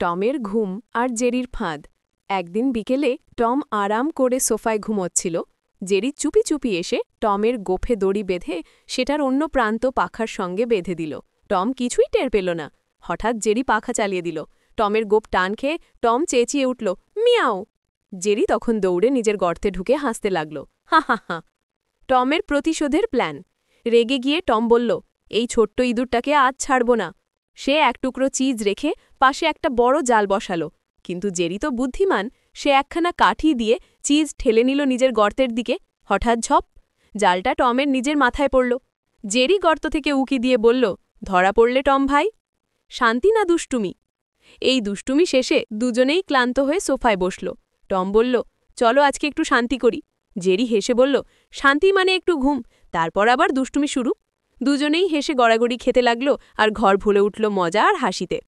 টমের ঘুম আর জেরির ফাঁদ। একদিন বিকেলে টম আরাম করে সোফায় ঘুমোচ্ছিল। জেরি চুপি চুপি এসে টমের গোফে দড়ি বেঁধে সেটার অন্য প্রান্ত পাখার সঙ্গে বেঁধে দিল। টম কিছুই টের পেল না। হঠাৎ জেরি পাখা চালিয়ে দিল। টমের গোপ টান খেয়ে টম চেঁচিয়ে উঠল, মিয়াও। জেরি তখন দৌড়ে নিজের গর্তে ঢুকে হাসতে লাগল, হা হা হা। টমের প্রতিশোধের প্ল্যান। রেগে গিয়ে টম বলল, এই ছোট্ট ইঁদুরটাকে আজ ছাড়ব না। সে এক টুকরো চিজ রেখে পাশে একটা বড় জাল বসালো। কিন্তু জেরি তো বুদ্ধিমান, সে একখানা কাঠি দিয়ে চিজ ঠেলে নিল নিজের গর্তের দিকে। হঠাৎ ঝপ, জালটা টমের নিজের মাথায় পড়ল। জেরি গর্ত থেকে উকি দিয়ে বলল, ধরা পড়লে টম ভাই। শান্তি না দুষ্টুমি? এই দুষ্টুমি শেষে দুজনেই ক্লান্ত হয়ে সোফায় বসল। টম বলল, চলো আজকে একটু শান্তি করি। জেরি হেসে বলল, শান্তি মানে একটু ঘুম, তারপর আবার দুষ্টুমি শুরু। দুজনেই হেসে গড়াগড়ি খেতে লাগল আর ঘর ভরে উঠল মজা আর হাসিতে।